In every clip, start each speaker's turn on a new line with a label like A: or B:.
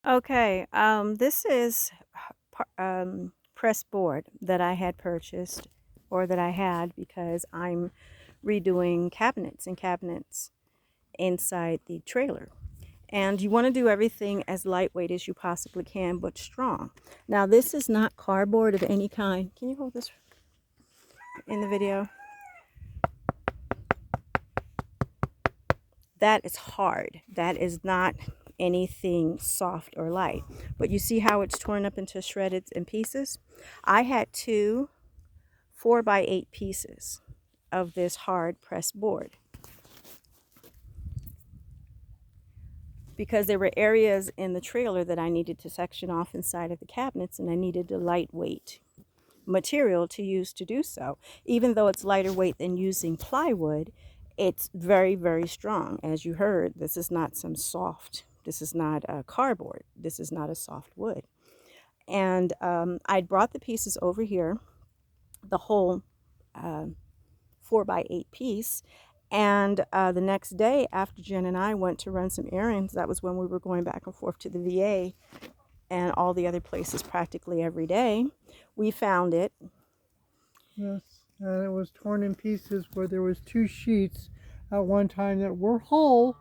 A: Okay, this is press board that I had purchased or that I had because I'm redoing cabinets inside the trailer. And you want to do everything as lightweight as you possibly can, but strong. Now, this is not cardboard of any kind. Can you hold this in the video? That is hard. That is not anything soft or light. But you see how it's torn up into shreds and pieces? I had two 4x8 pieces of this hard press board because there were areas in the trailer that I needed to section off inside of the cabinets, and I needed a lightweight material to use to do so. Even though it's lighter weight than using plywood, it's very, very strong. As you heard, this is not some soft, this is not a cardboard, this is not a soft wood. And I'd brought the pieces over here, the whole 4x8 piece. And the next day, after Jen and I went to run some errands, that was when we were going back and forth to the VA and all the other places practically every day, we found it.
B: Yes, and it was torn in pieces where there was two sheets at one time that were whole,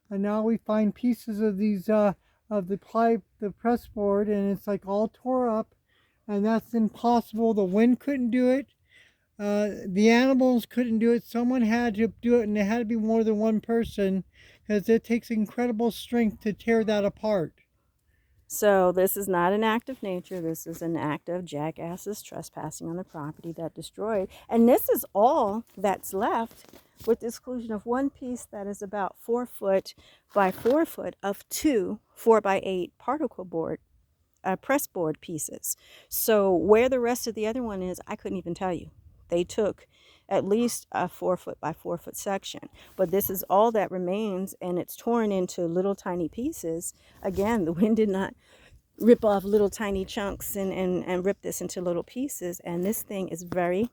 B: and now we find pieces of these of the press board, and it's like all tore up, and that's impossible. The wind couldn't do it. The animals couldn't do it. Someone had to do it, and it had to be more than one person because it takes incredible strength to tear that apart.
A: So this is not an act of nature. This is an act of jackasses trespassing on the property that destroyed. And this is all that's left, with the exclusion of one piece that is about 4 foot by 4 foot of two 4x8 particle board press board pieces. So where the rest of the other one is, I couldn't even tell you. They took at least a 4 foot by 4 foot section, but this is all that remains, and it's torn into little tiny pieces. Again, the wind did not rip off little tiny chunks and rip this into little pieces, and this thing is very,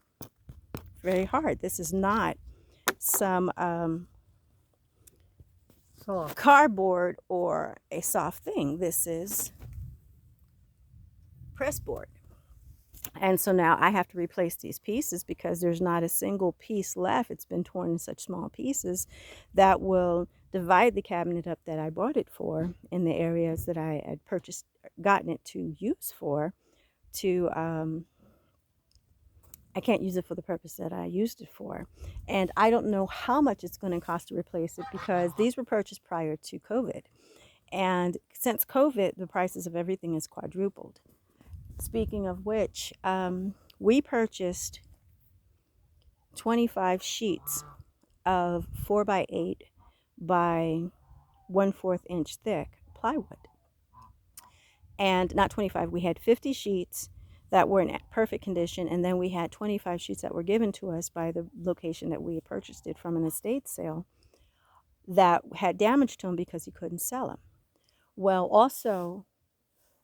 A: very hard. This is not some cardboard or a soft thing. This is press board. And so now I have to replace these pieces because there's not a single piece left. It's been torn in such small pieces that will divide the cabinet up that I bought it for in the areas that I had gotten it to use for. I can't use it for the purpose that I used it for. And I don't know how much it's going to cost to replace it because these were purchased prior to COVID. And since COVID, the prices of everything has quadrupled. Speaking of which, we purchased 25 sheets of 4x8 by 1/4 inch thick plywood. And not 25, we had 50 sheets that were in perfect condition, and then we had 25 sheets that were given to us by the location that we had purchased it from an estate sale that had damage to them because he couldn't sell them. Well, also,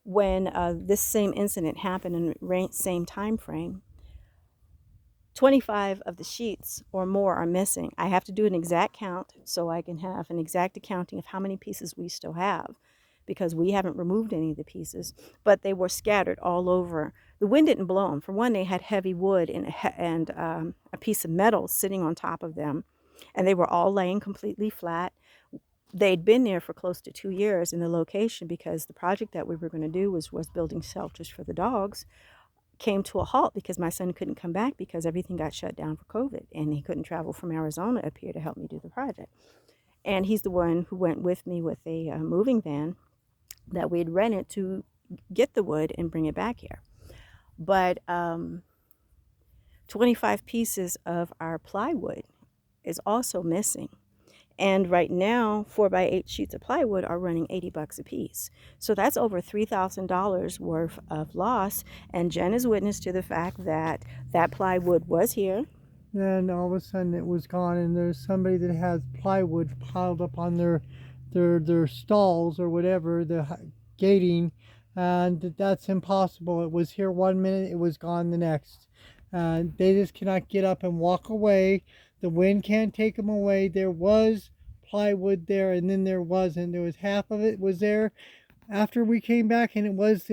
A: when this same incident happened in the same time frame, 25 of the sheets or more are missing. I have to do an exact count so I can have an exact accounting of how many pieces we still have, because we haven't removed any of the pieces, but they were scattered all over. The wind didn't blow them. For one, they had heavy wood and a piece of metal sitting on top of them, and they were all laying completely flat. They'd been there for close to 2 years in the location because the project that we were going to do was building shelters for the dogs. Came to a halt because my son couldn't come back because everything got shut down for COVID, and he couldn't travel from Arizona up here to help me do the project. And he's the one who went with me with a moving van that we had rented to get the wood and bring it back here. But 25 pieces of our plywood is also missing. And right now, 4x8 sheets of plywood are running $80 a piece. So that's over $3,000 worth of loss. And Jen is witness to the fact that that plywood was here.
B: Then all of a sudden it was gone, and there's somebody that has plywood piled up on their stalls or whatever, the gating, and that's impossible. It was here one minute, it was gone the next. They just cannot get up and walk away. The wind can't take them away. There was plywood there, and then there wasn't. There was half of it was there. after we came back, and it was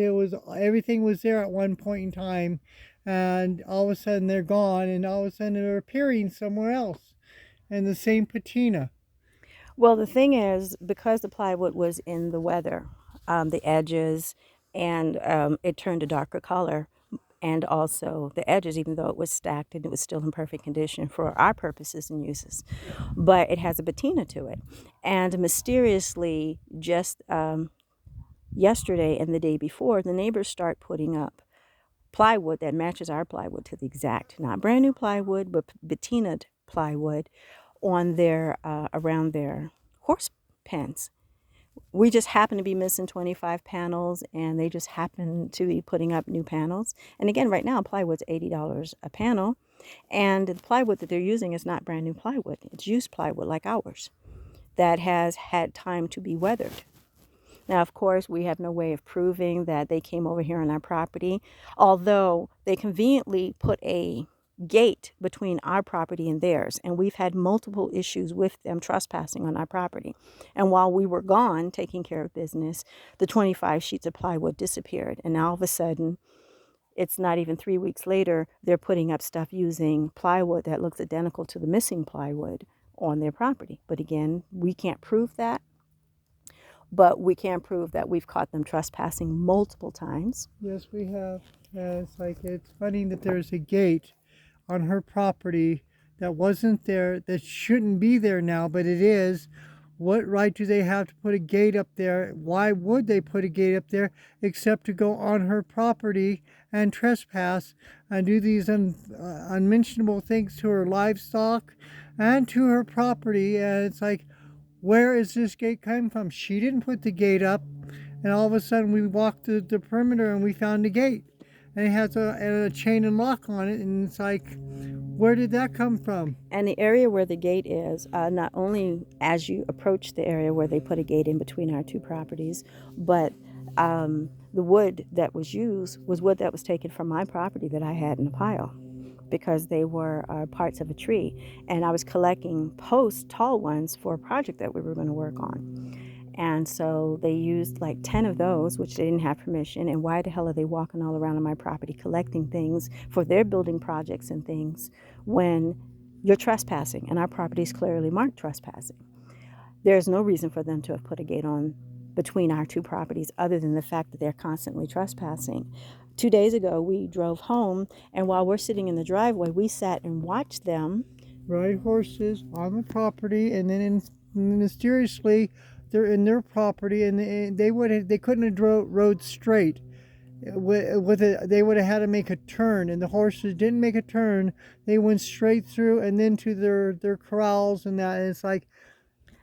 B: everything was there at one point in time, and all of a sudden they're gone, and all of a sudden they're appearing somewhere else in the same patina.
A: Well, the thing is, because the plywood was in the weather, the edges, and it turned a darker color, and also the edges, even though it was stacked and it was still in perfect condition for our purposes and uses, but it has a patina to it. And mysteriously, just yesterday and the day before, the neighbors start putting up plywood that matches our plywood to the exact, not brand new plywood, but patinaed plywood on their around their horse pens. We just happen to be missing 25 panels, and they just happen to be putting up new panels. And again, right now, plywood's $80 a panel, and the plywood that they're using is not brand new plywood. It's used plywood like ours that has had time to be weathered. Now, of course, we have no way of proving that they came over here on our property, although they conveniently put a gate between our property and theirs, and we've had multiple issues with them trespassing on our property. And while we were gone taking care of business, the 25 sheets of plywood disappeared, and now all of a sudden, it's not even 3 weeks later, they're putting up stuff using plywood that looks identical to the missing plywood on their property. But again, we can't prove that, but we can prove that we've caught them trespassing multiple times.
B: Yes, we have. It's funny that there's a gate on her property that wasn't there, that shouldn't be there now, but it is. What right do they have to put a gate up there? Why would they put a gate up there except to go on her property and trespass and do these unmentionable things to her livestock and to her property? And it's like, where is this gate coming from? She didn't put the gate up, and all of a sudden we walked the perimeter and we found the gate, and it has a chain and lock on it, and it's like, where did that come from?
A: And the area where the gate is, not only as you approach the area where they put a gate in between our two properties, but the wood that was used was wood that was taken from my property that I had in a pile because they were parts of a tree. And I was collecting posts, tall ones, for a project that we were going to work on. And so they used like 10 of those, which they didn't have permission. And why the hell are they walking all around on my property collecting things for their building projects and things when you're trespassing and our property is clearly marked trespassing? There's no reason for them to have put a gate on between our two properties other than the fact that they're constantly trespassing. 2 days ago, we drove home, and while we're sitting in the driveway, we sat and watched them
B: Ride horses on the property, and then mysteriously they're in their property, and they couldn't have rode straight. With it, they would have had to make a turn, and the horses didn't make a turn. They went straight through and then to their corrals, and that. And it's like,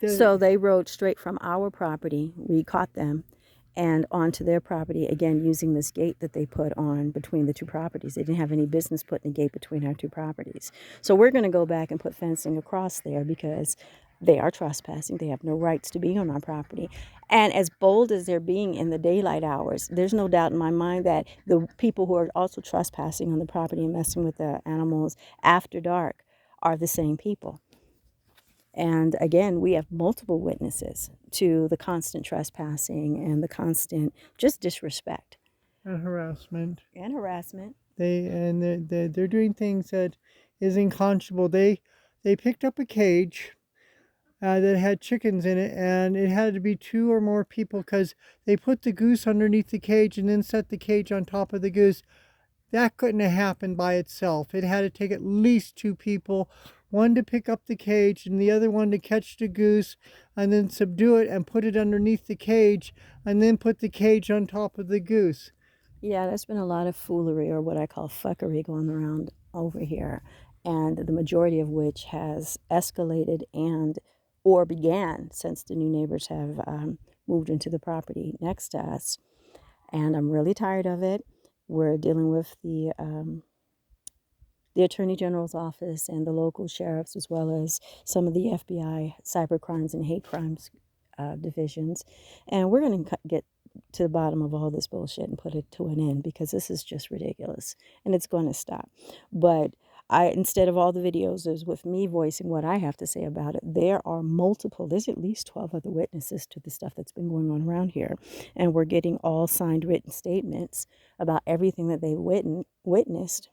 A: So they rode straight from our property. We caught them and onto their property, again, using this gate that they put on between the two properties. They didn't have any business putting a gate between our two properties. So we're going to go back and put fencing across there because they are trespassing. They have no rights to be on our property. And as bold as they're being in the daylight hours, there's no doubt in my mind that the people who are also trespassing on the property and messing with the animals after dark are the same people. And again, we have multiple witnesses to the constant trespassing and the constant just disrespect
B: and harassment.
A: and harassment.
B: They're doing things that is unconscionable. They picked up a cage that had chickens in it, and it had to be two or more people because they put the goose underneath the cage and then set the cage on top of the goose. That couldn't have happened by itself. It had to take at least two people, one to pick up the cage and the other one to catch the goose and then subdue it and put it underneath the cage and then put the cage on top of the goose.
A: Yeah, there's been a lot of foolery, or what I call fuckery, going around over here, and the majority of which has escalated and or began since the new neighbors have moved into the property next to us. And I'm really tired of it. We're dealing with the Attorney General's office and the local sheriffs, as well as some of the FBI cyber crimes and hate crimes divisions. And we're going to get to the bottom of all this bullshit and put it to an end because this is just ridiculous and it's going to stop. But instead of all the videos is with me voicing what I have to say about it, there are multiple, there's at least 12 other witnesses to the stuff that's been going on around here. And we're getting all signed written statements about everything that they witnessed,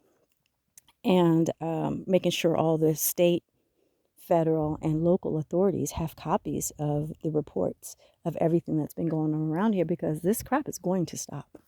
A: and making sure all the state, federal, and local authorities have copies of the reports of everything that's been going on around here, because this crap is going to stop.